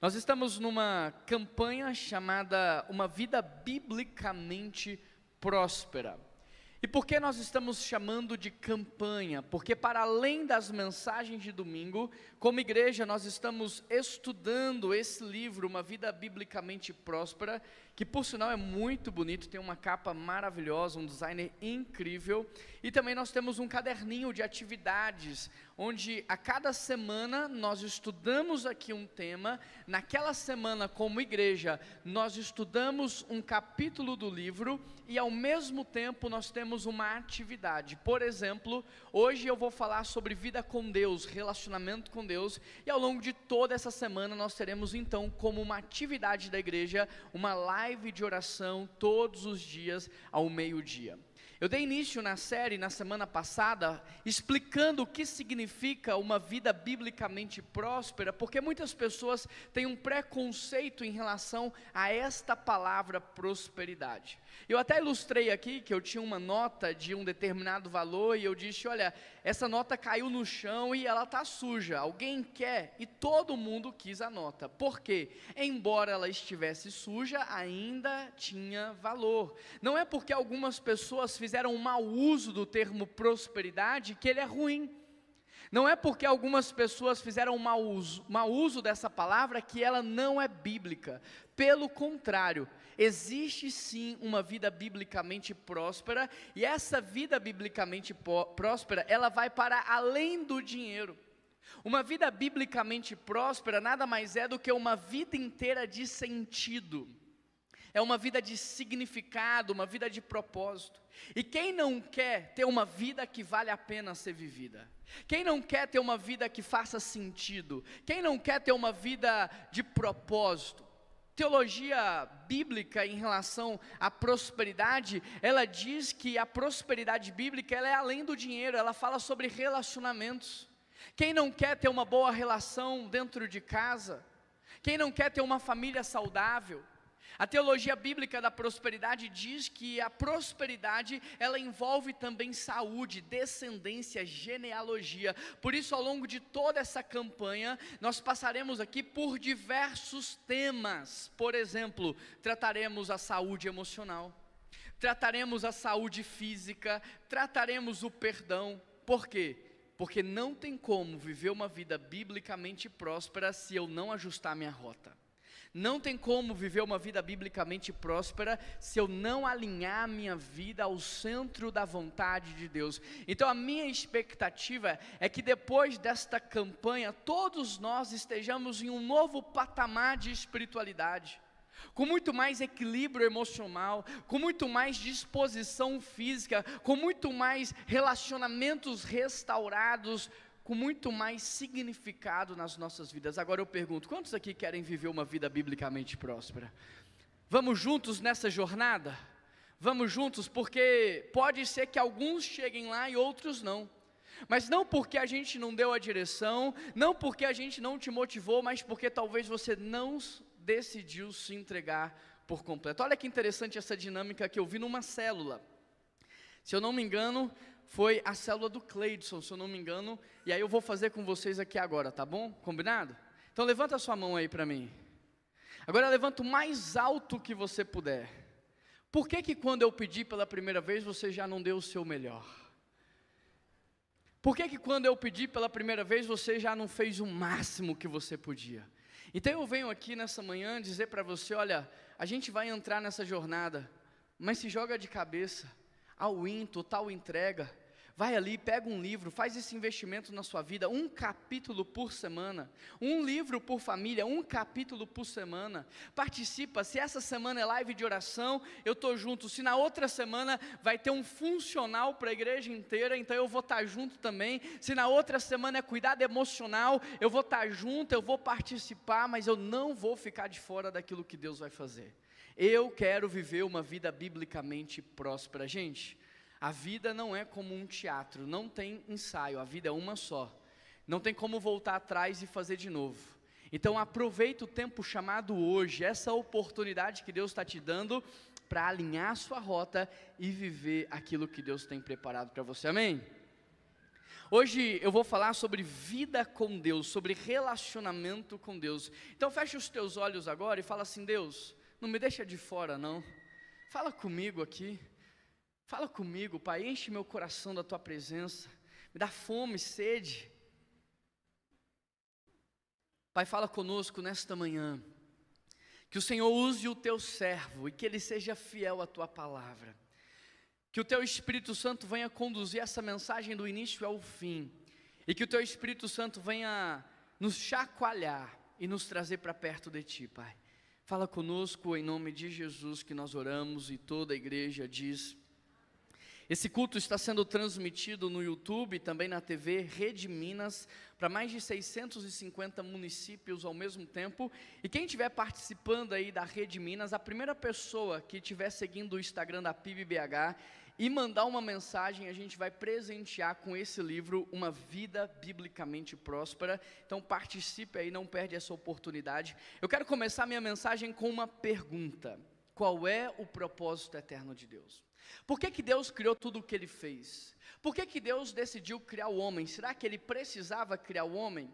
Nós estamos numa campanha chamada Uma Vida Biblicamente Próspera. E por que nós estamos chamando de campanha? Porque para além das mensagens de domingo, como igreja nós estamos estudando esse livro, Uma Vida Biblicamente Próspera, que por sinal é muito bonito, tem uma capa maravilhosa, um designer incrível, e também nós temos um caderninho de atividades, onde a cada semana nós estudamos aqui um tema. Naquela semana como igreja, nós estudamos um capítulo do livro, e ao mesmo tempo nós temos uma atividade. Por exemplo, hoje eu vou falar sobre vida com Deus, relacionamento com Deus, e ao longo de toda essa semana nós teremos então como uma atividade da igreja, uma live de oração todos os dias ao meio-dia. Eu dei início na série na semana passada, explicando o que significa uma vida biblicamente próspera, porque muitas pessoas têm um preconceito em relação a esta palavra prosperidade. Eu até ilustrei aqui que eu tinha uma nota de um determinado valor, e eu disse, olha, essa nota caiu no chão e ela está suja, alguém quer? E todo mundo quis a nota. Por quê? Embora ela estivesse suja, ainda tinha valor. Não é porque algumas pessoas fizeram um mau uso do termo prosperidade que ele é ruim. Não é porque algumas pessoas fizeram um mau uso dessa palavra que ela não é bíblica. Pelo contrário, existe sim uma vida biblicamente próspera, e essa vida biblicamente próspera, ela vai para além do dinheiro. Uma vida biblicamente próspera nada mais é do que uma vida inteira de sentido. É uma vida de significado, uma vida de propósito. E quem não quer ter uma vida que vale a pena ser vivida? Quem não quer ter uma vida que faça sentido? Quem não quer ter uma vida de propósito? Teologia bíblica em relação à prosperidade, ela diz que a prosperidade bíblica ela é além do dinheiro, ela fala sobre relacionamentos. Quem não quer ter uma boa relação dentro de casa? Quem não quer ter uma família saudável? A teologia bíblica da prosperidade diz que a prosperidade, ela envolve também saúde, descendência, genealogia. Por isso, ao longo de toda essa campanha, nós passaremos aqui por diversos temas. Por exemplo, trataremos a saúde emocional, trataremos a saúde física, trataremos o perdão. Por quê? Porque não tem como viver uma vida biblicamente próspera se eu não ajustar minha rota. Não tem como viver uma vida biblicamente próspera se eu não alinhar a minha vida ao centro da vontade de Deus. Então a minha expectativa é que depois desta campanha, todos nós estejamos em um novo patamar de espiritualidade, com muito mais equilíbrio emocional, com muito mais disposição física, com muito mais relacionamentos restaurados, com muito mais significado nas nossas vidas. Agora eu pergunto, quantos aqui querem viver uma vida biblicamente próspera? Vamos juntos nessa jornada? Vamos juntos, porque pode ser que alguns cheguem lá e outros não. Mas não porque a gente não deu a direção, não porque a gente não te motivou, mas porque talvez você não decidiu se entregar por completo. Olha que interessante essa dinâmica que eu vi numa célula. Se eu não me engano, foi a célula do Cleidson, se eu não me engano, e aí eu vou fazer com vocês aqui agora, tá bom? Combinado? Então levanta a sua mão aí para mim. Agora levanta o mais alto que você puder. Por que quando eu pedi pela primeira vez, você já não deu o seu melhor? Por que quando eu pedi pela primeira vez, você já não fez o máximo que você podia? Então eu venho aqui nessa manhã dizer para você, olha, a gente vai entrar nessa jornada, mas se joga de cabeça, all in, total entrega. Vai ali, pega um livro, faz esse investimento na sua vida, um capítulo por semana, um livro por família, um capítulo por semana. Participa. Se essa semana é live de oração, eu estou junto. Se na outra semana vai ter um funcional para a igreja inteira, então eu vou estar junto também. Se na outra semana é cuidado emocional, eu vou estar junto, eu vou participar, mas eu não vou ficar de fora daquilo que Deus vai fazer. Eu quero viver uma vida biblicamente próspera. Gente, a vida não é como um teatro, não tem ensaio, a vida é uma só. Não tem como voltar atrás e fazer de novo. Então aproveita o tempo chamado hoje, essa oportunidade que Deus está te dando para alinhar a sua rota e viver aquilo que Deus tem preparado para você, amém? Hoje eu vou falar sobre vida com Deus, sobre relacionamento com Deus. Então fecha os teus olhos agora e fala assim: Deus, não me deixa de fora não. Fala comigo aqui. Fala comigo, Pai, enche meu coração da Tua presença. Me dá fome, sede. Pai, fala conosco nesta manhã. Que o Senhor use o Teu servo e que ele seja fiel à Tua palavra. Que o Teu Espírito Santo venha conduzir essa mensagem do início ao fim. E que o Teu Espírito Santo venha nos chacoalhar e nos trazer para perto de Ti, Pai. Fala conosco em nome de Jesus que nós oramos e toda a igreja diz. Esse culto está sendo transmitido no YouTube e também na TV Rede Minas, para mais de 650 municípios ao mesmo tempo. E quem estiver participando aí da Rede Minas, a primeira pessoa que estiver seguindo o Instagram da PIBBH e mandar uma mensagem, a gente vai presentear com esse livro, Uma Vida Biblicamente Próspera. Então participe aí, não perde essa oportunidade. Eu quero começar minha mensagem com uma pergunta: qual é o propósito eterno de Deus? Por que Deus criou tudo o que Ele fez? Por que Deus decidiu criar o homem? Será que Ele precisava criar o homem?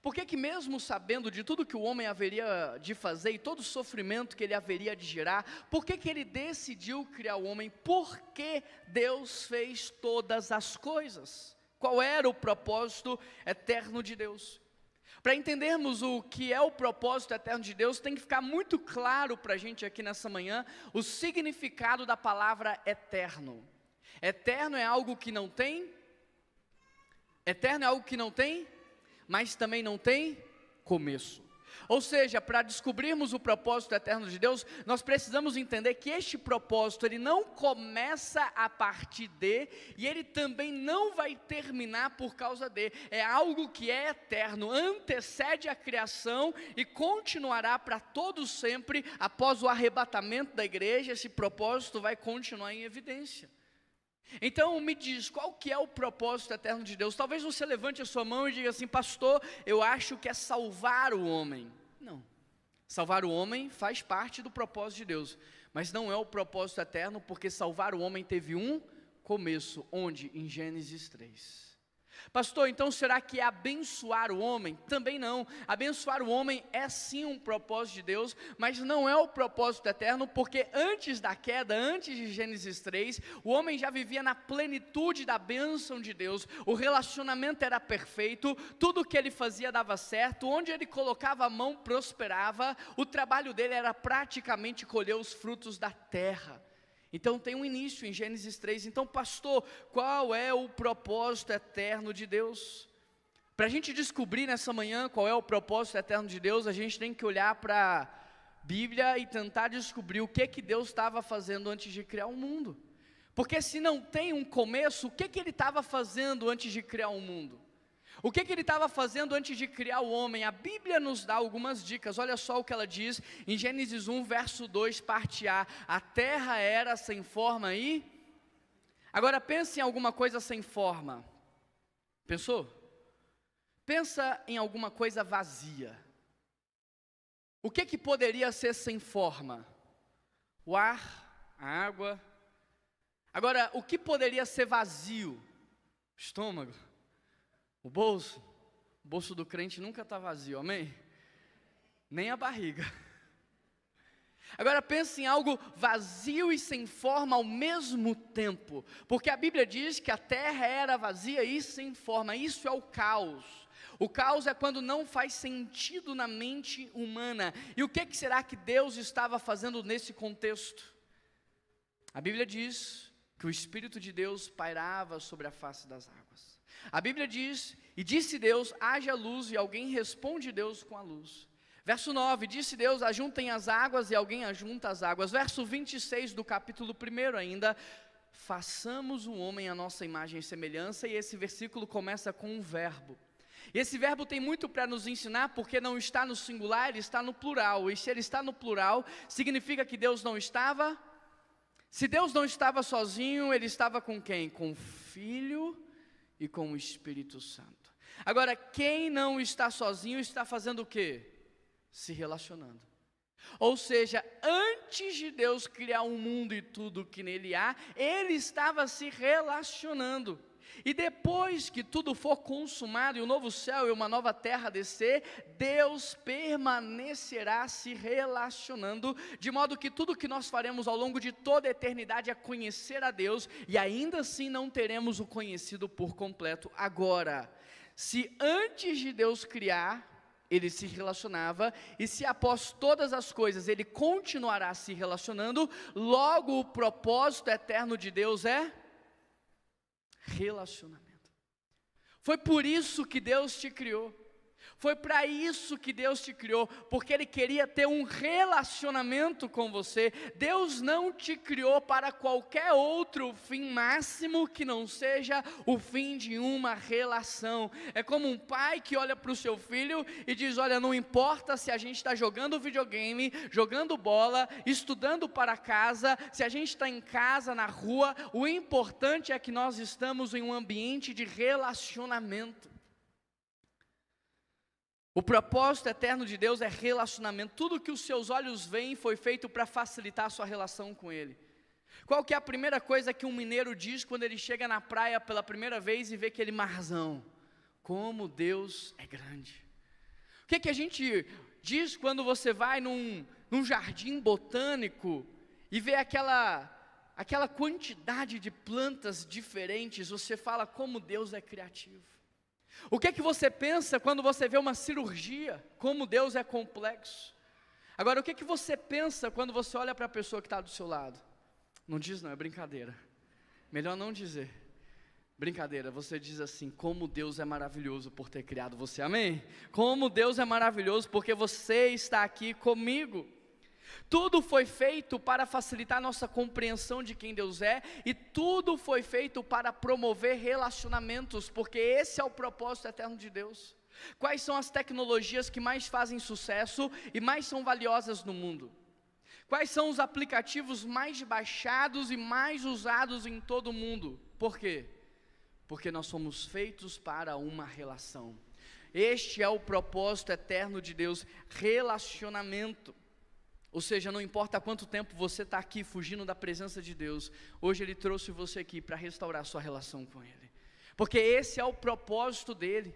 Por que mesmo sabendo de tudo que o homem haveria de fazer e todo o sofrimento que ele haveria de gerar, por que Ele decidiu criar o homem? Por que Deus fez todas as coisas? Qual era o propósito eterno de Deus? Para entendermos o que é o propósito eterno de Deus, tem que ficar muito claro para a gente aqui nessa manhã, o significado da palavra eterno. Eterno é algo que não tem, mas também não tem começo. Ou seja, para descobrirmos o propósito eterno de Deus, nós precisamos entender que este propósito, ele não começa a partir de, e ele também não vai terminar por causa de. É algo que é eterno, antecede a criação e continuará para todos sempre. Após o arrebatamento da igreja, esse propósito vai continuar em evidência. Então me diz, qual que é o propósito eterno de Deus? Talvez você levante a sua mão e diga assim: pastor, eu acho que é salvar o homem. Não, salvar o homem faz parte do propósito de Deus, mas não é o propósito eterno, porque salvar o homem teve um começo, onde? Em Gênesis 3. Pastor, então será que é abençoar o homem? Também não. Abençoar o homem é sim um propósito de Deus, mas não é o propósito eterno, porque antes da queda, antes de Gênesis 3, o homem já vivia na plenitude da bênção de Deus. O relacionamento era perfeito, tudo que ele fazia dava certo, onde ele colocava a mão prosperava, o trabalho dele era praticamente colher os frutos da terra. Então tem um início em Gênesis 3, então pastor, qual é o propósito eterno de Deus? Para a gente descobrir nessa manhã qual é o propósito eterno de Deus, a gente tem que olhar para a Bíblia e tentar descobrir o que Deus estava fazendo antes de criar o mundo. Porque se não tem um começo, o que Ele estava fazendo antes de criar o mundo? O que Ele estava fazendo antes de criar o homem? A Bíblia nos dá algumas dicas, olha só o que ela diz em Gênesis 1, verso 2, parte A. A terra era sem forma e... Agora pense em alguma coisa sem forma. Pensou? Pensa em alguma coisa vazia. O que poderia ser sem forma? O ar, a água. Agora, o que poderia ser vazio? O estômago. O bolso do crente nunca está vazio, amém? Nem a barriga. Agora pense em algo vazio e sem forma ao mesmo tempo, porque a Bíblia diz que a terra era vazia e sem forma. Isso é o caos. O caos é quando não faz sentido na mente humana. E o que será que Deus estava fazendo nesse contexto? A Bíblia diz que o Espírito de Deus pairava sobre a face das águas. A Bíblia diz, e disse Deus, haja luz, e alguém responde Deus com a luz. Verso 9, disse Deus, ajuntem as águas, e alguém ajunta as águas. Verso 26 do capítulo 1 ainda, façamos o homem à nossa imagem e semelhança, e esse versículo começa com um verbo. E esse verbo tem muito para nos ensinar, porque não está no singular, ele está no plural, e se ele está no plural, significa que Deus não estava. Se Deus não estava sozinho, ele estava com quem? Com o Filho e com o Espírito Santo. Agora, quem não está sozinho está fazendo o quê? Se relacionando. Ou seja, antes de Deus criar o mundo e tudo que nele há, ele estava se relacionando. E depois que tudo for consumado e o novo céu e uma nova terra descer, Deus permanecerá se relacionando, de modo que tudo que nós faremos ao longo de toda a eternidade é conhecer a Deus, e ainda assim não teremos o conhecido por completo. Agora, se antes de Deus criar, Ele se relacionava, e se após todas as coisas Ele continuará se relacionando, logo o propósito eterno de Deus é relacionamento. Foi por isso que Deus te criou. Foi para isso que Deus te criou, porque Ele queria ter um relacionamento com você. Deus não te criou para qualquer outro fim máximo que não seja o fim de uma relação. É como um pai que olha para o seu filho e diz: olha, não importa se a gente está jogando videogame, jogando bola, estudando para casa, se a gente está em casa, na rua, o importante é que nós estamos em um ambiente de relacionamento. O propósito eterno de Deus é relacionamento. Tudo que os seus olhos veem foi feito para facilitar a sua relação com Ele. Qual que é a primeira coisa que um mineiro diz quando ele chega na praia pela primeira vez e vê aquele marzão? Como Deus é grande. O que a gente diz quando você vai num jardim botânico e vê aquela quantidade de plantas diferentes? Você fala como Deus é criativo. O que você pensa quando você vê uma cirurgia? Como Deus é complexo. Agora, o que você pensa quando você olha para a pessoa que está do seu lado? Não diz não, é brincadeira. Melhor não dizer. Brincadeira, você diz assim: como Deus é maravilhoso por ter criado você, amém? Como Deus é maravilhoso porque você está aqui comigo. Tudo foi feito para facilitar a nossa compreensão de quem Deus é, e tudo foi feito para promover relacionamentos, porque esse é o propósito eterno de Deus. Quais são as tecnologias que mais fazem sucesso e mais são valiosas no mundo? Quais são os aplicativos mais baixados e mais usados em todo o mundo? Por quê? Porque nós somos feitos para uma relação. Este é o propósito eterno de Deus, relacionamento. Ou seja, não importa quanto tempo você está aqui fugindo da presença de Deus, hoje Ele trouxe você aqui para restaurar sua relação com Ele, porque esse é o propósito dEle.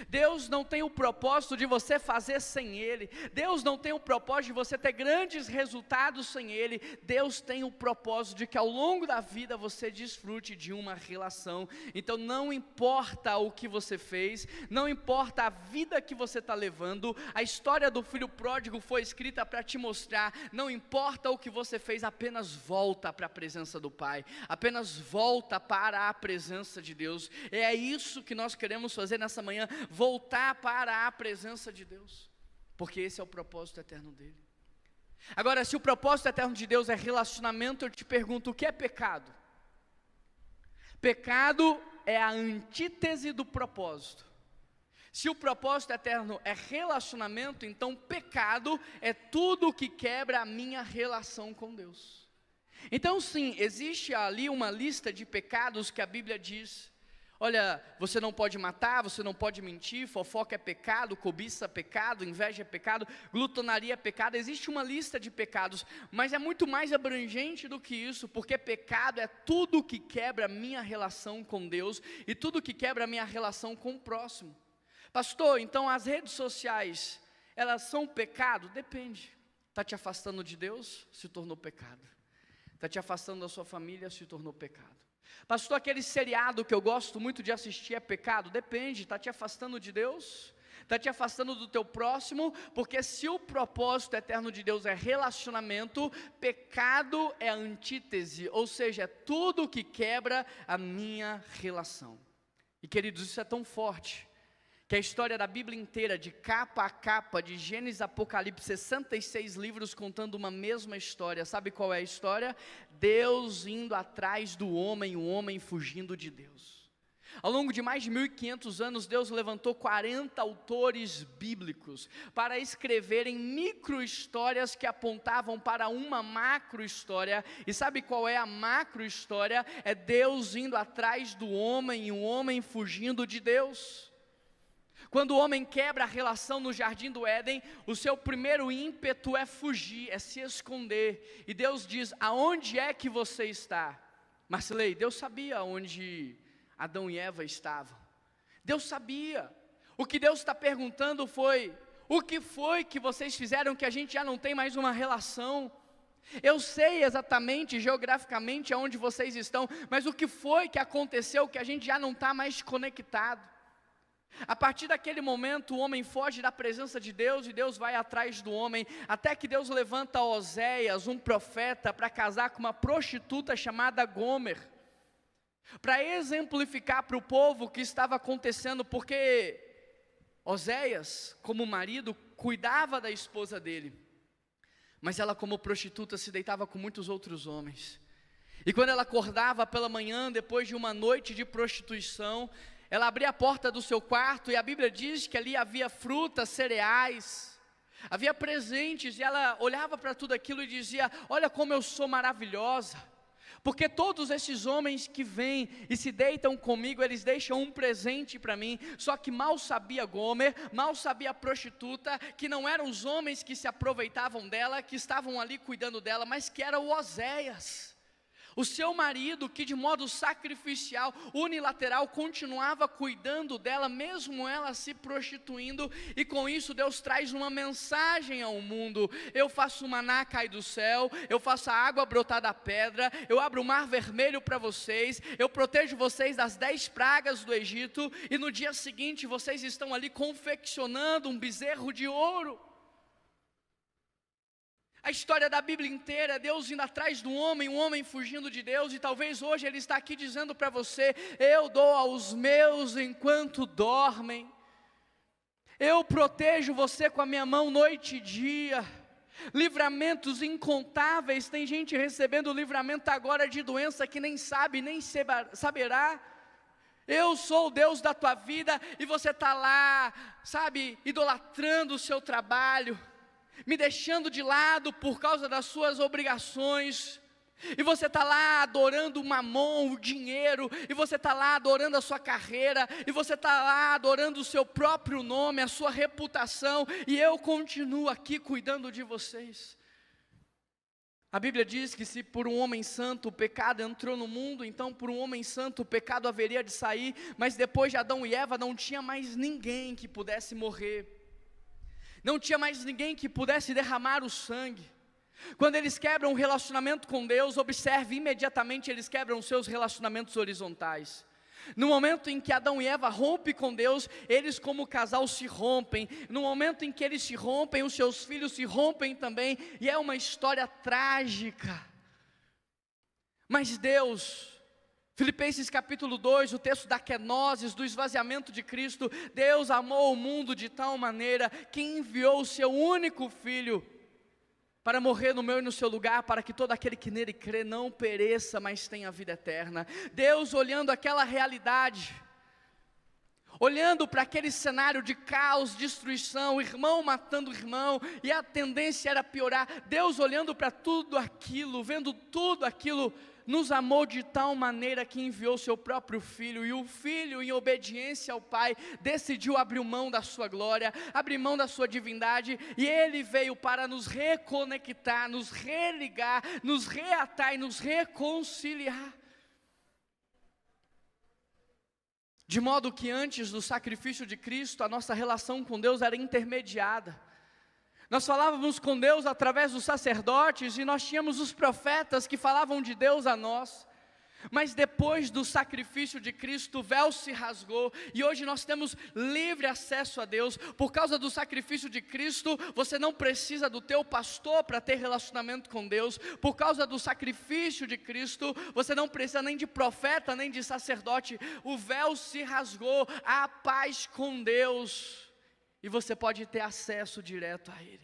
Deus não tem o propósito de você fazer sem Ele. Deus não tem o propósito de você ter grandes resultados sem Ele. Deus tem o propósito de que ao longo da vida você desfrute de uma relação. Então não importa o que você fez, não importa a vida que você está levando. A história do filho pródigo foi escrita para te mostrar: não importa o que você fez, apenas volta para a presença do Pai, apenas volta para a presença de Deus. É isso que nós queremos fazer nessa manhã, voltar para a presença de Deus, porque esse é o propósito eterno dele. Agora, se o propósito eterno de Deus é relacionamento, eu te pergunto: o que é pecado? Pecado é a antítese do propósito. Se o propósito eterno é relacionamento, então pecado é tudo que quebra a minha relação com Deus. Então sim, existe ali uma lista de pecados que a Bíblia diz: olha, você não pode matar, você não pode mentir, fofoca é pecado, cobiça é pecado, inveja é pecado, glutonaria é pecado. Existe uma lista de pecados, mas é muito mais abrangente do que isso, porque pecado é tudo que quebra a minha relação com Deus e tudo que quebra a minha relação com o próximo. Pastor, então as redes sociais, elas são pecado? Depende. Está te afastando de Deus? Se tornou pecado. Está te afastando da sua família? Se tornou pecado. Pastor, aquele seriado que eu gosto muito de assistir é pecado? Depende. Está te afastando de Deus? Está te afastando do teu próximo? Porque se o propósito eterno de Deus é relacionamento, pecado é a antítese, ou seja, é tudo que quebra a minha relação. E queridos, isso é tão forte, que a história da Bíblia inteira, de capa a capa, de Gênesis a Apocalipse, 66 livros contando uma mesma história. Sabe qual é a história? Deus indo atrás do homem, o homem fugindo de Deus. Ao longo de mais de 1500 anos, Deus levantou 40 autores bíblicos para escreverem micro-histórias que apontavam para uma macro-história. E sabe qual é a macro-história? É Deus indo atrás do homem e o homem fugindo de Deus. Quando o homem quebra a relação no jardim do Éden, o seu primeiro ímpeto é fugir, é se esconder. E Deus diz: aonde é que você está? Marcilei, Deus sabia onde Adão e Eva estavam. Deus sabia. O que Deus está perguntando foi: o que foi que vocês fizeram que a gente já não tem mais uma relação? Eu sei exatamente, geograficamente, aonde vocês estão, mas o que foi que aconteceu que a gente já não está mais conectado? A partir daquele momento, o homem foge da presença de Deus e Deus vai atrás do homem, até que Deus levanta Oséias, um profeta, para casar com uma prostituta chamada Gomer, para exemplificar para o povo o que estava acontecendo, porque Oséias, como marido, cuidava da esposa dele, mas ela, como prostituta, se deitava com muitos outros homens. E quando ela acordava pela manhã, depois de uma noite de prostituição, ela abria a porta do seu quarto, e a Bíblia diz que ali havia frutas, cereais, havia presentes, e ela olhava para tudo aquilo e dizia: olha como eu sou maravilhosa, porque todos esses homens que vêm e se deitam comigo, eles deixam um presente para mim. Só que mal sabia Gomer, mal sabia a prostituta, que não eram os homens que se aproveitavam dela, que estavam ali cuidando dela, mas que era o Oséias, o seu marido, que de modo sacrificial, unilateral, continuava cuidando dela, mesmo ela se prostituindo. E com isso Deus traz uma mensagem ao mundo: eu faço o maná cair do céu, eu faço a água brotar da pedra, eu abro o mar vermelho para vocês, eu protejo vocês das 10 pragas do Egito, e no dia seguinte vocês estão ali confeccionando um bezerro de ouro. A história da Bíblia inteira é Deus indo atrás do homem, um homem fugindo de Deus, e talvez hoje Ele está aqui dizendo para você: eu dou aos meus enquanto dormem, eu protejo você com a minha mão noite e dia, livramentos incontáveis. Tem gente recebendo livramento agora de doença que nem sabe, nem saberá. Eu sou o Deus da tua vida, e você está lá, sabe, idolatrando o seu trabalho, me deixando de lado por causa das suas obrigações, e você está lá adorando o mamon, o dinheiro, e você está lá adorando a sua carreira, e você está lá adorando o seu próprio nome, a sua reputação, e eu continuo aqui cuidando de vocês. A Bíblia diz que se por um homem santo o pecado entrou no mundo, então por um homem santo o pecado haveria de sair, mas depois de Adão e Eva não tinha mais ninguém que pudesse morrer, não tinha mais ninguém que pudesse derramar o sangue. Quando eles quebram o relacionamento com Deus, observe, imediatamente eles quebram os seus relacionamentos horizontais. No momento em que Adão e Eva rompem com Deus, eles como casal se rompem. No momento em que eles se rompem, os seus filhos se rompem também, e é uma história trágica. Mas Deus, Filipenses capítulo 2, o texto da kenosis, do esvaziamento de Cristo, Deus amou o mundo de tal maneira que enviou o seu único Filho para morrer no meu e no seu lugar, para que todo aquele que nele crê não pereça, mas tenha vida eterna. Deus, olhando aquela realidade, olhando para aquele cenário de caos, destruição, irmão matando irmão, e a tendência era piorar, Deus olhando para tudo aquilo, vendo tudo aquilo, nos amou de tal maneira que enviou seu próprio Filho, e o Filho, em obediência ao Pai, decidiu abrir mão da sua glória, abrir mão da sua divindade, e Ele veio para nos reconectar, nos religar, nos reatar e nos reconciliar. De modo que antes do sacrifício de Cristo, a nossa relação com Deus era intermediada. Nós falávamos com Deus através dos sacerdotes, e nós tínhamos os profetas que falavam de Deus a nós. Mas depois do sacrifício de Cristo, o véu se rasgou, e hoje nós temos livre acesso a Deus. Por causa do sacrifício de Cristo, você não precisa do teu pastor para ter relacionamento com Deus. Por causa do sacrifício de Cristo, você não precisa nem de profeta, nem de sacerdote. O véu se rasgou, há paz com Deus, e você pode ter acesso direto a Ele.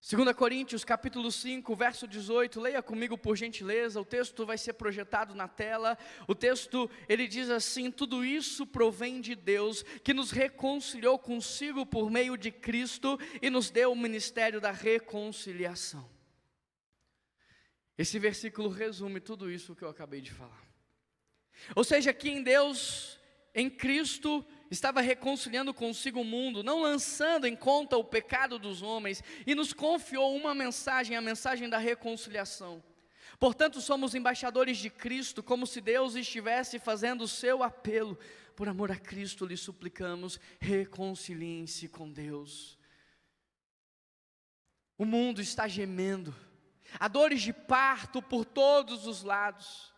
2 Coríntios capítulo 5, verso 18, leia comigo por gentileza, o texto vai ser projetado na tela. O texto, ele diz assim: tudo isso provém de Deus, que nos reconciliou consigo por meio de Cristo, e nos deu o ministério da reconciliação. Esse versículo resume tudo isso que eu acabei de falar. Ou seja, que em Deus, em Cristo, estava reconciliando consigo o mundo, não lançando em conta o pecado dos homens, e nos confiou uma mensagem, a mensagem da reconciliação. Portanto, somos embaixadores de Cristo, como se Deus estivesse fazendo o seu apelo. Por amor a Cristo, lhe suplicamos, reconciliem-se com Deus. O mundo está gemendo, há dores de parto por todos os lados.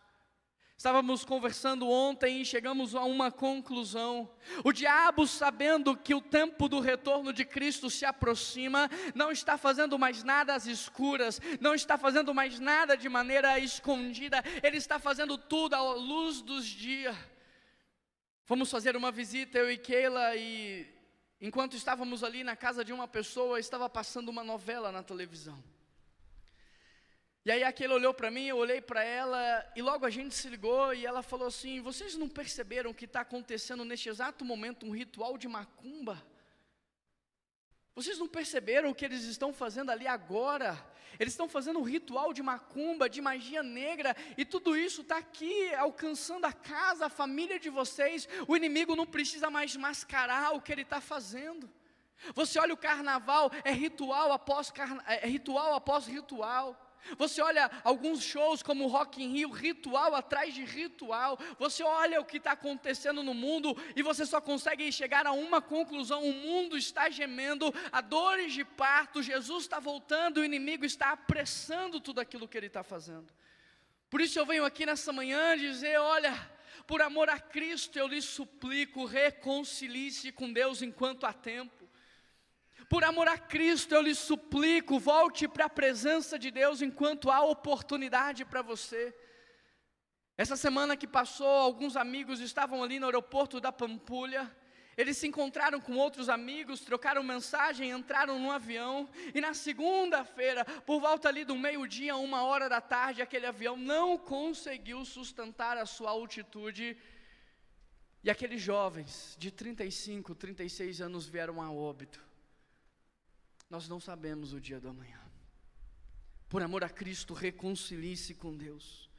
Estávamos conversando ontem e chegamos a uma conclusão. O diabo, sabendo que o tempo do retorno de Cristo se aproxima, não está fazendo mais nada às escuras, não está fazendo mais nada de maneira escondida, ele está fazendo tudo à luz dos dias. Fomos fazer uma visita, eu e Keila, e enquanto estávamos ali na casa de uma pessoa, estava passando uma novela na televisão. E aí aquele olhou para mim, eu olhei para ela, e logo a gente se ligou, e ela falou assim: vocês não perceberam que está acontecendo neste exato momento um ritual de macumba? Vocês não perceberam o que eles estão fazendo ali agora? Eles estão fazendo um ritual de macumba, de magia negra, e tudo isso está aqui, alcançando a casa, a família de vocês. O inimigo não precisa mais mascarar o que ele está fazendo. Você olha o carnaval, é ritual após ritual. Você olha alguns shows como o Rock in Rio, ritual atrás de ritual. Você olha o que está acontecendo no mundo e você só consegue chegar a uma conclusão: o mundo está gemendo, há dores de parto, Jesus está voltando, o inimigo está apressando tudo aquilo que ele está fazendo. Por isso eu venho aqui nessa manhã dizer: olha, por amor a Cristo eu lhe suplico, reconcilie-se com Deus enquanto há tempo. Por amor a Cristo eu lhe suplico, volte para a presença de Deus enquanto há oportunidade para você. Essa semana que passou, alguns amigos estavam ali no aeroporto da Pampulha. Eles se encontraram com outros amigos, trocaram mensagem, entraram no avião. E na segunda-feira, por volta ali do meio-dia, 1h da tarde, aquele avião não conseguiu sustentar a sua altitude. E aqueles jovens de 35, 36 anos vieram a óbito. Nós não sabemos o dia do amanhã. Por amor a Cristo, reconcilie-se com Deus.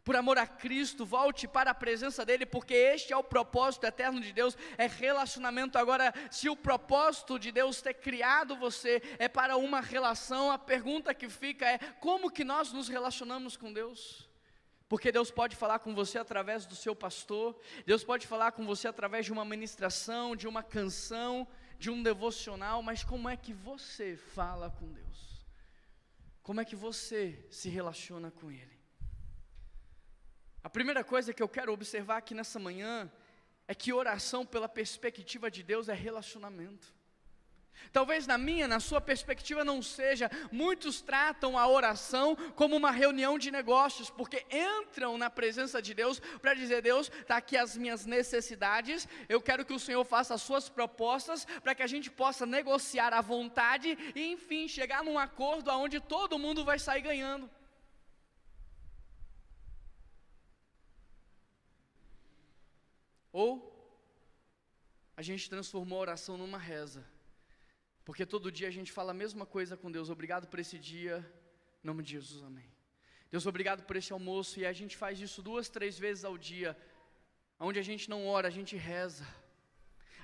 Por amor a Cristo, volte para a presença dEle, porque este é o propósito eterno de Deus, é relacionamento. Agora, se o propósito de Deus ter criado você é para uma relação, a pergunta que fica é: como que nós nos relacionamos com Deus? Porque Deus pode falar com você através do seu pastor, Deus pode falar com você através de uma ministração, de uma canção, de um devocional, mas como é que você fala com Deus? Como é que você se relaciona com Ele? A primeira coisa que eu quero observar aqui nessa manhã é que oração, pela perspectiva de Deus, é relacionamento. Talvez na sua perspectiva não seja. Muitos tratam a oração como uma reunião de negócios, porque entram na presença de Deus para dizer: Deus, está aqui as minhas necessidades, eu quero que o Senhor faça as suas propostas, para que a gente possa negociar à vontade e enfim, chegar num acordo onde todo mundo vai sair ganhando. Ou a gente transformou a oração numa reza, porque todo dia a gente fala a mesma coisa com Deus: obrigado por esse dia, em nome de Jesus, amém. Deus, obrigado por esse almoço. E a gente faz isso 2, 3 vezes ao dia, onde a gente não ora, a gente reza.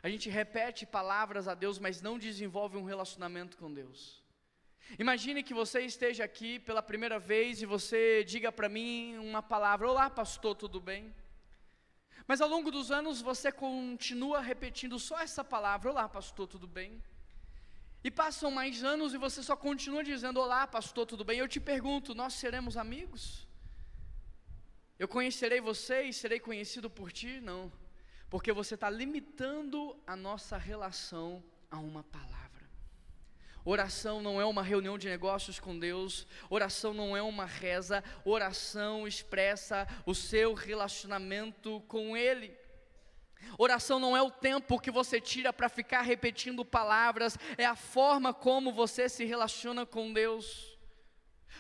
A gente repete palavras a Deus, mas não desenvolve um relacionamento com Deus. Imagine que você esteja aqui pela primeira vez e você diga para mim uma palavra: olá pastor, tudo bem? Mas ao longo dos anos você continua repetindo só essa palavra: olá pastor, tudo bem? E passam mais anos e você só continua dizendo: olá pastor, tudo bem? Eu te pergunto: nós seremos amigos? Eu conhecerei você e serei conhecido por ti? Não, porque você está limitando a nossa relação a uma palavra. Oração não é uma reunião de negócios com Deus, oração não é uma reza, oração expressa o seu relacionamento com Ele. Oração não é o tempo que você tira para ficar repetindo palavras, é a forma como você se relaciona com Deus.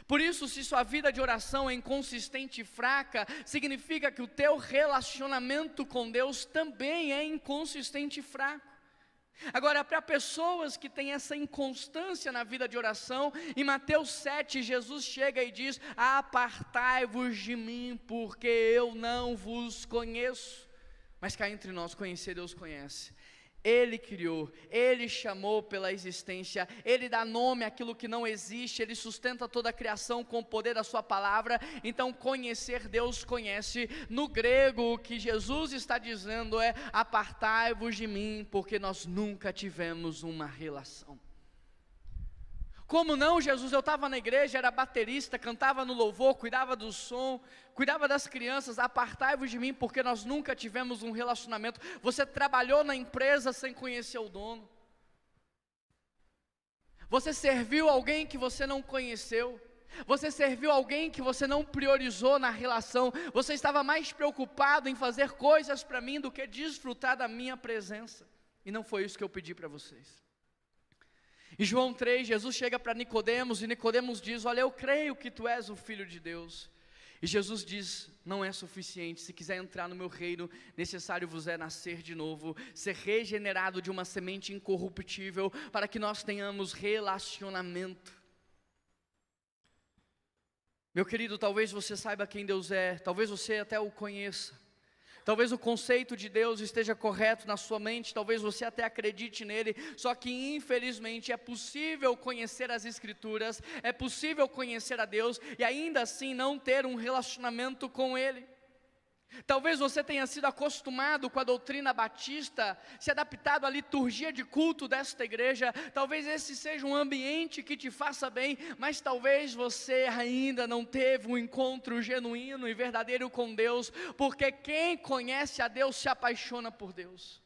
Por isso, se sua vida de oração é inconsistente e fraca, significa que o teu relacionamento com Deus também é inconsistente e fraco. Agora, para pessoas que têm essa inconstância na vida de oração, em Mateus 7, Jesus chega e diz: apartai-vos de mim, porque eu não vos conheço. Mas cá entre nós, conhecer Deus conhece. Ele criou, Ele chamou pela existência, Ele dá nome àquilo que não existe, Ele sustenta toda a criação com o poder da sua palavra. Então conhecer Deus conhece. No grego o que Jesus está dizendo é: apartai-vos de mim, porque nós nunca tivemos uma relação. Como não, Jesus? Eu estava na igreja, era baterista, cantava no louvor, cuidava do som, cuidava das crianças. Apartai-vos de mim, porque nós nunca tivemos um relacionamento. Você trabalhou na empresa sem conhecer o dono. Você serviu alguém que você não conheceu. Você serviu alguém que você não priorizou na relação. Você estava mais preocupado em fazer coisas para mim do que desfrutar da minha presença. E não foi isso que eu pedi para vocês. Em João 3, Jesus chega para Nicodemos, e Nicodemos diz: olha, eu creio que tu és o Filho de Deus. E Jesus diz: não é suficiente, se quiser entrar no meu reino, necessário vos é nascer de novo, ser regenerado de uma semente incorruptível, para que nós tenhamos relacionamento. Meu querido, talvez você saiba quem Deus é, talvez você até o conheça. Talvez o conceito de Deus esteja correto na sua mente, talvez você até acredite nele, só que infelizmente é possível conhecer as Escrituras, é possível conhecer a Deus e ainda assim não ter um relacionamento com Ele. Talvez você tenha sido acostumado com a doutrina batista, se adaptado à liturgia de culto desta igreja. Talvez esse seja um ambiente que te faça bem, mas talvez você ainda não teve um encontro genuíno e verdadeiro com Deus, porque quem conhece a Deus se apaixona por Deus.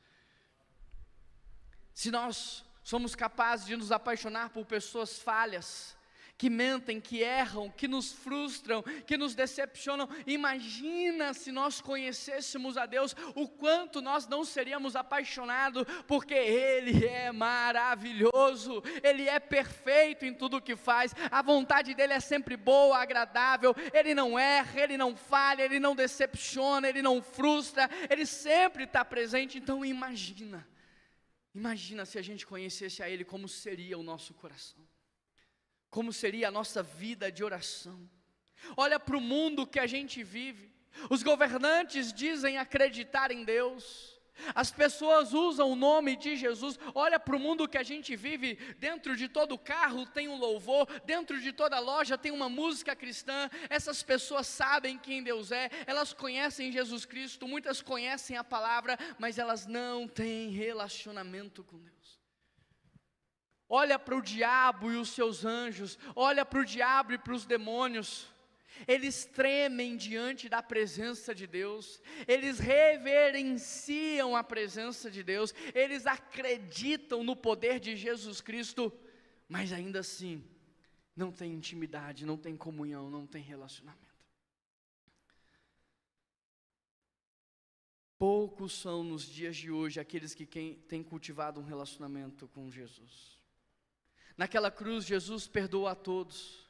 Se nós somos capazes de nos apaixonar por pessoas falhas, que mentem, que erram, que nos frustram, que nos decepcionam, imagina se nós conhecêssemos a Deus, o quanto nós não seríamos apaixonados, porque Ele é maravilhoso, Ele é perfeito em tudo o que faz, a vontade dEle é sempre boa, agradável, Ele não erra, Ele não falha, Ele não decepciona, Ele não frustra, Ele sempre está presente. Então imagina se a gente conhecesse a Ele, como seria o nosso coração. Como seria a nossa vida de oração? Olha para o mundo que a gente vive. Os governantes dizem acreditar em Deus. As pessoas usam o nome de Jesus. Olha para o mundo que a gente vive. Dentro de todo carro tem um louvor. Dentro de toda loja tem uma música cristã. Essas pessoas sabem quem Deus é. Elas conhecem Jesus Cristo. Muitas conhecem a palavra, mas elas não têm relacionamento com Deus. Olha para o diabo e os seus anjos, olha para o diabo e para os demônios, eles tremem diante da presença de Deus, eles reverenciam a presença de Deus, eles acreditam no poder de Jesus Cristo, mas ainda assim, não tem intimidade, não tem comunhão, não tem relacionamento. Poucos são nos dias de hoje aqueles que têm cultivado um relacionamento com Jesus. Naquela cruz Jesus perdoou a todos,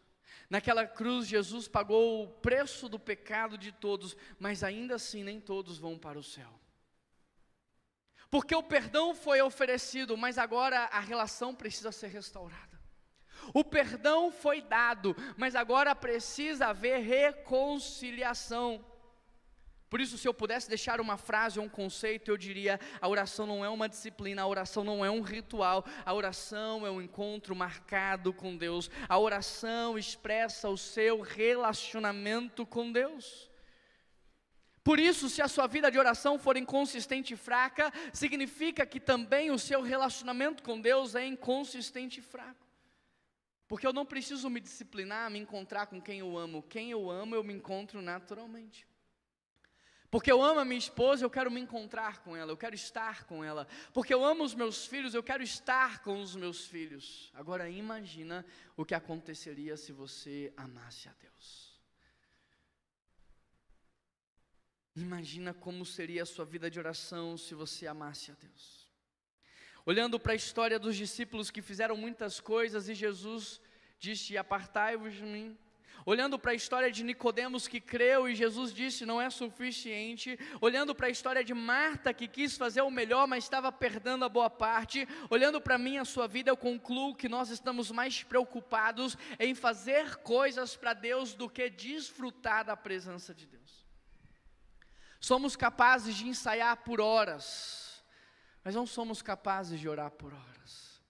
naquela cruz Jesus pagou o preço do pecado de todos, mas ainda assim nem todos vão para o céu, porque o perdão foi oferecido, mas agora a relação precisa ser restaurada. O perdão foi dado, mas agora precisa haver reconciliação. Por isso, se eu pudesse deixar uma frase ou um conceito, eu diria: a oração não é uma disciplina, a oração não é um ritual, a oração é um encontro marcado com Deus, a oração expressa o seu relacionamento com Deus. Por isso, se a sua vida de oração for inconsistente e fraca, significa que também o seu relacionamento com Deus é inconsistente e fraco. Porque eu não preciso me disciplinar, me encontrar com quem eu amo eu me encontro naturalmente. Porque eu amo a minha esposa, eu quero me encontrar com ela, eu quero estar com ela. Porque eu amo os meus filhos, eu quero estar com os meus filhos. Agora imagina o que aconteceria se você amasse a Deus. Imagina como seria a sua vida de oração se você amasse a Deus. Olhando para a história dos discípulos que fizeram muitas coisas e Jesus disse: apartai-vos de mim. Olhando para a história de Nicodemos que creu e Jesus disse: não é suficiente. Olhando para a história de Marta que quis fazer o melhor, mas estava perdendo a boa parte. Olhando para mim, a sua vida, eu concluo que nós estamos mais preocupados em fazer coisas para Deus do que desfrutar da presença de Deus. Somos capazes de ensaiar por horas, mas não somos capazes de orar por horas.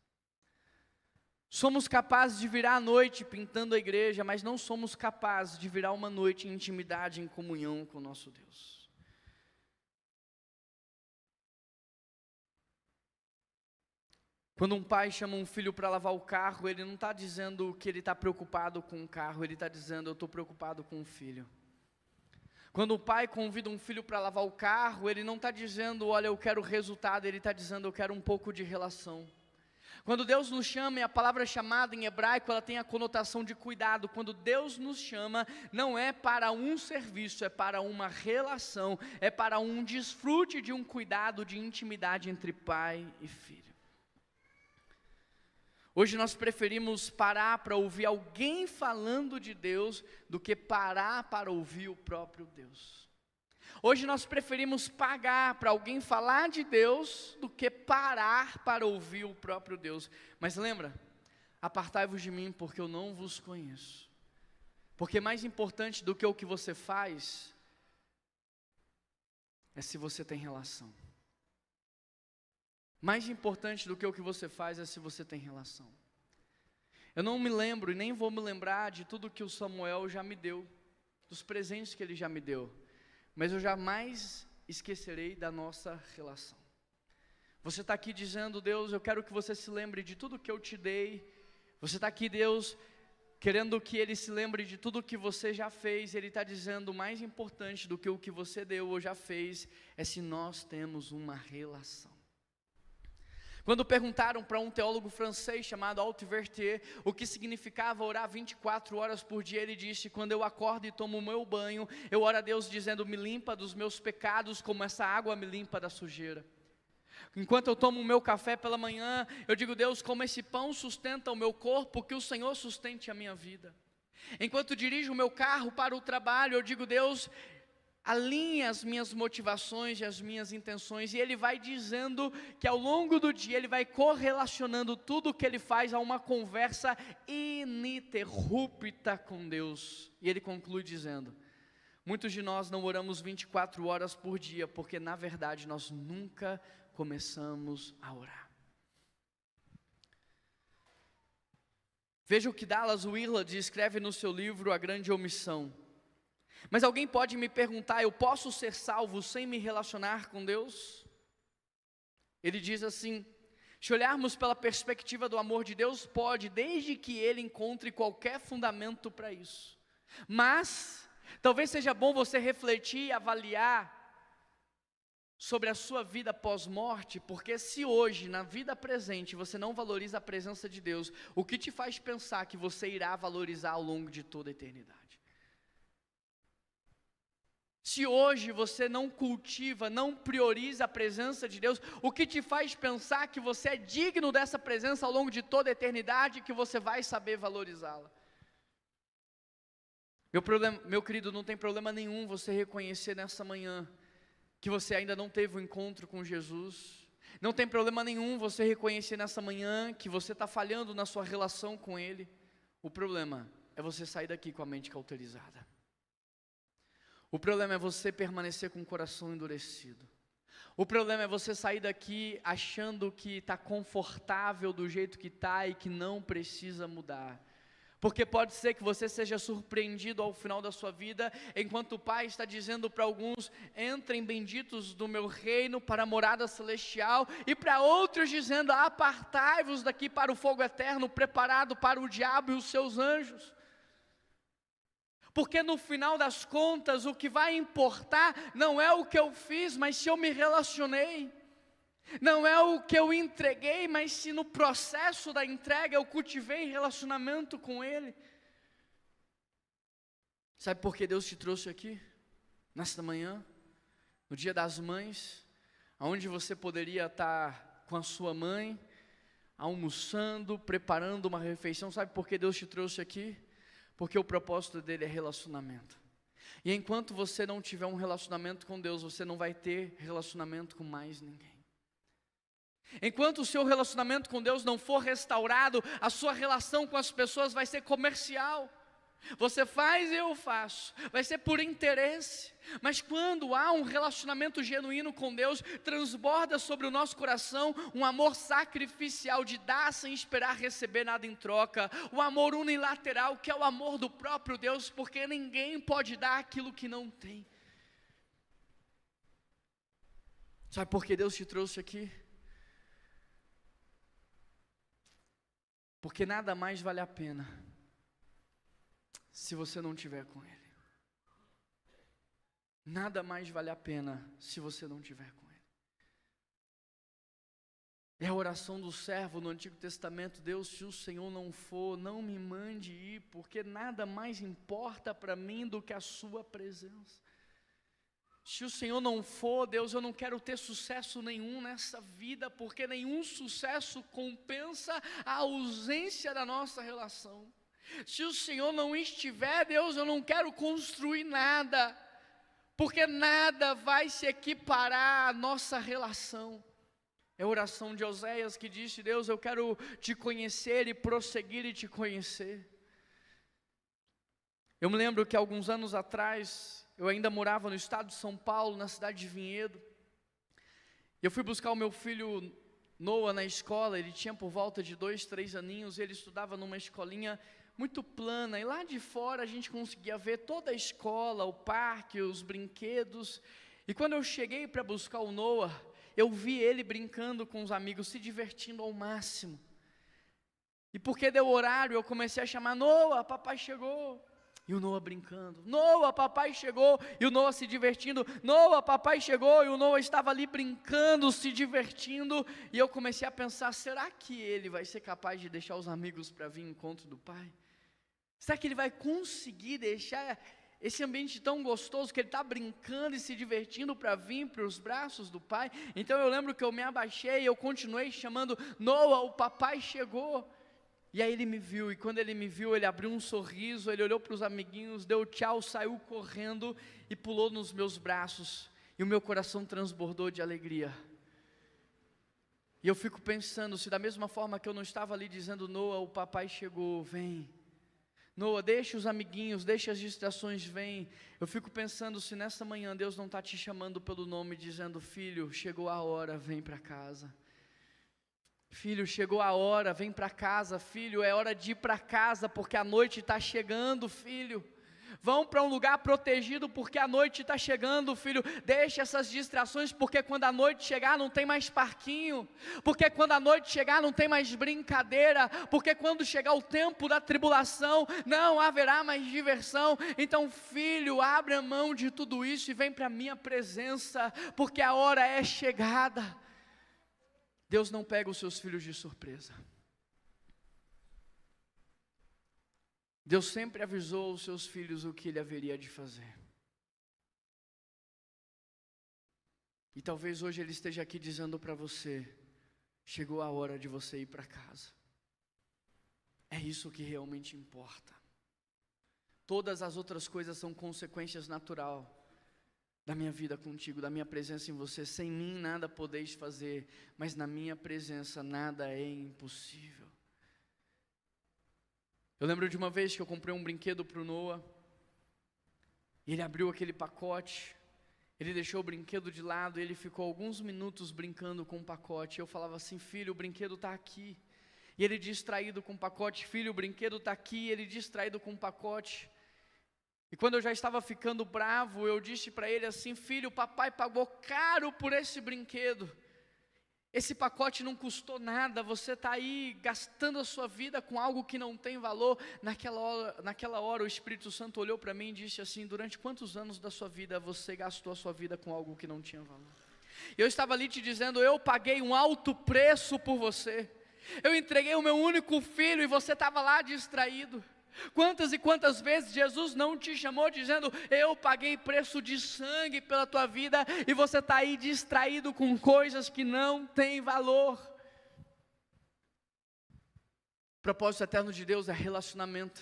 Somos capazes de virar a noite pintando a igreja, mas não somos capazes de virar uma noite em intimidade, em comunhão com o nosso Deus. Quando um pai chama um filho para lavar o carro, ele não está dizendo que ele está preocupado com o carro, ele está dizendo, eu estou preocupado com o filho. Quando o pai convida um filho para lavar o carro, ele não está dizendo, olha, eu quero resultado, ele está dizendo, eu quero um pouco de relação. Quando Deus nos chama, e a palavra chamada em hebraico, ela tem a conotação de cuidado. Quando Deus nos chama, não é para um serviço, é para uma relação, é para um desfrute de um cuidado, de intimidade entre pai e filho. Hoje nós preferimos parar para ouvir alguém falando de Deus, do que parar para ouvir o próprio Deus. Hoje nós preferimos pagar para alguém falar de Deus, do que parar para ouvir o próprio Deus. Mas lembra, apartai-vos de mim, porque eu não vos conheço. Porque mais importante do que o que você faz, é se você tem relação. Mais importante do que o que você faz, é se você tem relação. Eu não me lembro, e nem vou me lembrar de tudo que o Samuel já me deu, dos presentes que ele já me deu, mas eu jamais esquecerei da nossa relação. Você está aqui dizendo, Deus, eu quero que você se lembre de tudo que eu te dei. Você está aqui, Deus, querendo que Ele se lembre de tudo que você já fez. Ele está dizendo, mais importante do que o que você deu ou já fez, é se nós temos uma relação. Quando perguntaram para um teólogo francês chamado Altivertier o que significava orar 24 horas por dia, ele disse, quando eu acordo e tomo o meu banho, eu oro a Deus dizendo, me limpa dos meus pecados como essa água me limpa da sujeira. Enquanto eu tomo o meu café pela manhã, eu digo, Deus, como esse pão sustenta o meu corpo, que o Senhor sustente a minha vida. Enquanto dirijo o meu carro para o trabalho, eu digo, Deus, alinhe as minhas motivações e as minhas intenções. E Ele vai dizendo que ao longo do dia, Ele vai correlacionando tudo o que Ele faz a uma conversa ininterrupta com Deus. E Ele conclui dizendo, muitos de nós não oramos 24 horas por dia, porque na verdade nós nunca começamos a orar. Veja o que Dallas Willard escreve no seu livro A Grande Omissão. Mas alguém pode me perguntar, eu posso ser salvo sem me relacionar com Deus? Ele diz assim, se olharmos pela perspectiva do amor de Deus, pode, desde que Ele encontre qualquer fundamento para isso. Mas, talvez seja bom você refletir e avaliar sobre a sua vida pós-morte, porque se hoje, na vida presente, você não valoriza a presença de Deus, o que te faz pensar que você irá valorizar ao longo de toda a eternidade? Se hoje você não cultiva, não prioriza a presença de Deus, o que te faz pensar que você é digno dessa presença ao longo de toda a eternidade, que você vai saber valorizá-la? Meu querido, não tem problema nenhum você reconhecer nessa manhã que você ainda não teve um encontro com Jesus. Não tem problema nenhum você reconhecer nessa manhã que você está falhando na sua relação com Ele. O problema é você sair daqui com a mente cauterizada. O problema é você permanecer com o coração endurecido. O problema é você sair daqui achando que está confortável do jeito que está e que não precisa mudar. Porque pode ser que você seja surpreendido ao final da sua vida, enquanto o Pai está dizendo para alguns, entrem benditos do meu reino para a morada celestial, e para outros dizendo, apartai-vos daqui para o fogo eterno, preparado para o diabo e os seus anjos. Porque no final das contas, o que vai importar não é o que eu fiz, mas se eu me relacionei. Não é o que eu entreguei, mas se no processo da entrega eu cultivei relacionamento com Ele. Sabe por que Deus te trouxe aqui? Nesta manhã, no dia das mães, onde você poderia estar com a sua mãe, almoçando, preparando uma refeição. Sabe por que Deus te trouxe aqui? Porque o propósito dele é relacionamento. E enquanto você não tiver um relacionamento com Deus, você não vai ter relacionamento com mais ninguém. Enquanto o seu relacionamento com Deus não for restaurado, a sua relação com as pessoas vai ser comercial. Você faz, eu faço. Vai ser por interesse. Mas quando há um relacionamento genuíno com Deus, transborda sobre o nosso coração um amor sacrificial de dar sem esperar receber nada em troca. O amor unilateral, que é o amor do próprio Deus, porque ninguém pode dar aquilo que não tem. Sabe por que Deus te trouxe aqui? Porque nada mais vale a pena se você não estiver com Ele. Nada mais vale a pena se você não estiver com Ele. É a oração do servo no Antigo Testamento: Deus, se o Senhor não for, não me mande ir, porque nada mais importa para mim do que a sua presença. Se o Senhor não for, Deus, eu não quero ter sucesso nenhum nessa vida, porque nenhum sucesso compensa a ausência da nossa relação. Se o Senhor não estiver, Deus, eu não quero construir nada, porque nada vai se equiparar à nossa relação. É a oração de Oséias que disse: Deus, eu quero te conhecer e prosseguir e te conhecer. Eu me lembro que alguns anos atrás, eu ainda morava no estado de São Paulo, na cidade de Vinhedo. Eu fui buscar o meu filho Noah na escola. Ele tinha por volta de 2, 3 aninhos, ele estudava numa escolinha muito plana, e lá de fora a gente conseguia ver toda a escola, o parque, os brinquedos. E quando eu cheguei para buscar o Noah, eu vi ele brincando com os amigos, se divertindo ao máximo. E porque deu horário, eu comecei a chamar: Noah, papai chegou. E o Noah brincando: Noah, papai chegou. E o Noah se divertindo: Noah, papai chegou. E o Noah estava ali brincando, se divertindo. E eu comecei a pensar: será que ele vai ser capaz de deixar os amigos para vir ao encontro do pai? Será que ele vai conseguir deixar esse ambiente tão gostoso, que ele está brincando e se divertindo, para vir para os braços do pai? Então eu lembro que eu me abaixei e eu continuei chamando: Noah, o papai chegou. E aí ele me viu, e quando ele me viu, ele abriu um sorriso, ele olhou para os amiguinhos, deu tchau, saiu correndo e pulou nos meus braços, e o meu coração transbordou de alegria. E eu fico pensando, se da mesma forma que eu não estava ali dizendo: Noah, o papai chegou, vem. Noah, deixa os amiguinhos, deixa as distrações, vem. Eu fico pensando, se nessa manhã Deus não está te chamando pelo nome, dizendo: filho, chegou a hora, vem para casa. Filho, chegou a hora, vem para casa. Filho, é hora de ir para casa, porque a noite está chegando. Filho, vão para um lugar protegido, porque a noite está chegando. Filho, deixa essas distrações, porque quando a noite chegar não tem mais parquinho, porque quando a noite chegar não tem mais brincadeira, porque quando chegar o tempo da tribulação não haverá mais diversão. Então, filho, abre a mão de tudo isso e vem para a minha presença, porque a hora é chegada. Deus não pega os seus filhos de surpresa. Deus sempre avisou os seus filhos o que Ele haveria de fazer. E talvez hoje Ele esteja aqui dizendo para você: chegou a hora de você ir para casa. É isso que realmente importa. Todas as outras coisas são consequências naturais da minha vida contigo, da minha presença em você. Sem mim nada podeis fazer, mas na minha presença nada é impossível. Eu lembro de uma vez que eu comprei um brinquedo para o Noah, e ele abriu aquele pacote, ele deixou o brinquedo de lado, e ele ficou alguns minutos brincando com o pacote. Eu falava assim: filho, o brinquedo está aqui. E ele distraído com o pacote: filho, o brinquedo está aqui. Ele distraído com o pacote. E quando eu já estava ficando bravo, eu disse para ele assim: filho, o papai pagou caro por esse brinquedo. Esse pacote não custou nada, você está aí gastando a sua vida com algo que não tem valor. Naquela hora o Espírito Santo olhou para mim e disse assim: durante quantos anos da sua vida você gastou a sua vida com algo que não tinha valor? Eu estava ali te dizendo: eu paguei um alto preço por você. Eu entreguei o meu único filho e você estava lá distraído. Quantas e quantas vezes Jesus não te chamou dizendo: eu paguei preço de sangue pela tua vida, e você está aí distraído com coisas que não têm valor. O propósito eterno de Deus é relacionamento.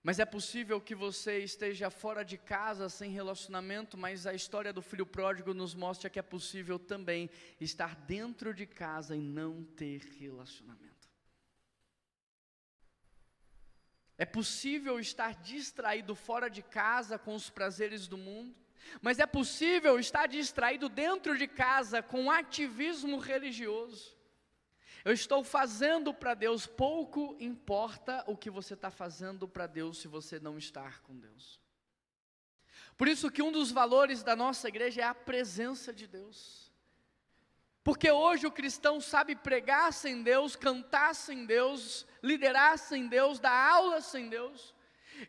Mas é possível que você esteja fora de casa sem relacionamento, mas a história do filho pródigo nos mostra que é possível também estar dentro de casa e não ter relacionamento. É possível estar distraído fora de casa com os prazeres do mundo, mas é possível estar distraído dentro de casa com ativismo religioso. Eu estou fazendo para Deus, pouco importa o que você está fazendo para Deus se você não estar com Deus. Por isso que um dos valores da nossa igreja é a presença de Deus. Porque hoje o cristão sabe pregar sem Deus, cantar sem Deus, liderar sem Deus, dar aula sem Deus.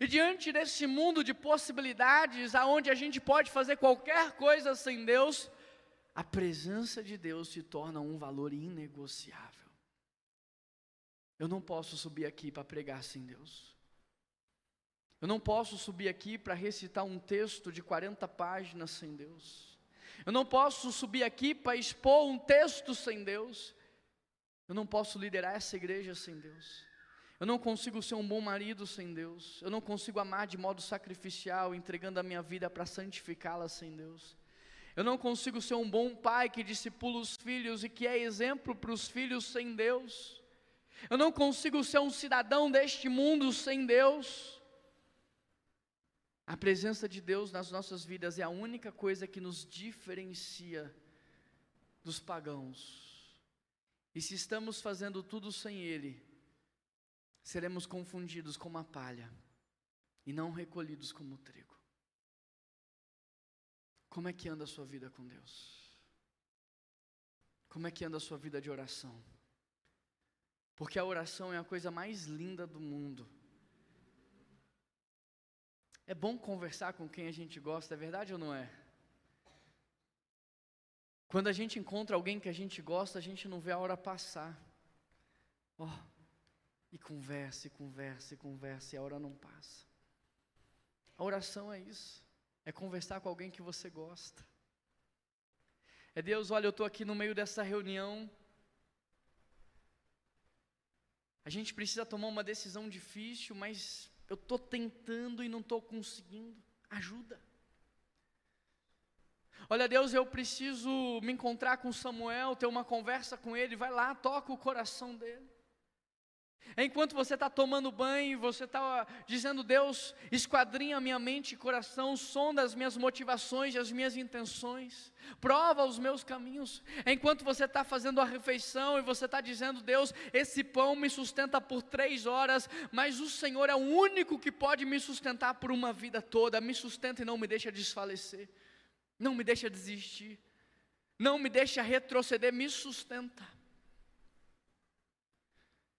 E diante desse mundo de possibilidades, aonde a gente pode fazer qualquer coisa sem Deus, a presença de Deus se torna um valor inegociável. Eu não posso subir aqui para pregar sem Deus. Eu não posso subir aqui para recitar um texto de 40 páginas sem Deus. Eu não posso subir aqui para expor um texto sem Deus. Eu não posso liderar essa igreja sem Deus. Eu não consigo ser um bom marido sem Deus. Eu não consigo amar de modo sacrificial, entregando a minha vida para santificá-la sem Deus. Eu não consigo ser um bom pai que discipula os filhos e que é exemplo para os filhos sem Deus. Eu não consigo ser um cidadão deste mundo sem Deus. A presença de Deus nas nossas vidas é a única coisa que nos diferencia dos pagãos. E se estamos fazendo tudo sem Ele, seremos confundidos como a palha e não recolhidos como o trigo. Como é que anda a sua vida com Deus? Como é que anda a sua vida de oração? Porque a oração é a coisa mais linda do mundo. É bom conversar com quem a gente gosta, é verdade ou não é? Quando a gente encontra alguém que a gente gosta, a gente não vê a hora passar. E conversa, e conversa, e conversa, e a hora não passa. A oração é isso, é conversar com alguém que você gosta. É Deus, olha, eu estou aqui no meio dessa reunião, a gente precisa tomar uma decisão difícil, mas eu estou tentando e não estou conseguindo, ajuda. Olha Deus, eu preciso me encontrar com Samuel, ter uma conversa com ele, vai lá, toca o coração dele. Enquanto você está tomando banho, você está dizendo, Deus, esquadrinha a minha mente e coração, sonda as minhas motivações e as minhas intenções, prova os meus caminhos. Enquanto você está fazendo a refeição e você está dizendo, Deus, esse pão me sustenta por 3 horas, mas o Senhor é o único que pode me sustentar por uma vida toda, me sustenta e não me deixa desfalecer, não me deixa desistir, não me deixa retroceder, me sustenta.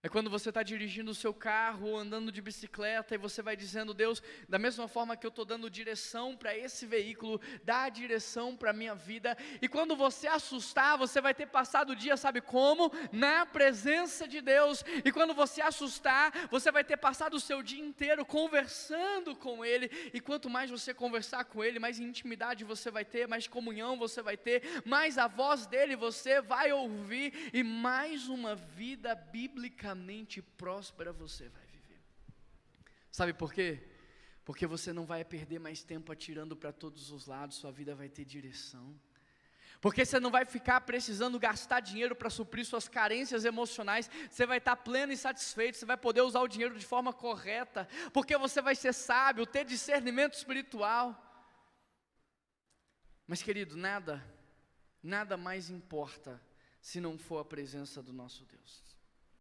É quando você está dirigindo o seu carro ou andando de bicicleta e você vai dizendo, Deus, da mesma forma que eu estou dando direção para esse veículo, dá a direção para a minha vida. E quando você assustar, você vai ter passado o dia, sabe como? Na presença de Deus. E quando você assustar, você vai ter passado o seu dia inteiro conversando com Ele. E quanto mais você conversar com Ele, mais intimidade você vai ter, mais comunhão você vai ter, mais a voz dEle você vai ouvir e mais uma vida bíblica próspera você vai viver. Sabe por quê? Porque você não vai perder mais tempo atirando para todos os lados, sua vida vai ter direção. Porque você não vai ficar precisando gastar dinheiro para suprir suas carências emocionais, você vai estar pleno e satisfeito, você vai poder usar o dinheiro de forma correta, porque você vai ser sábio, ter discernimento espiritual. Mas querido, nada mais importa se não for a presença do nosso Deus.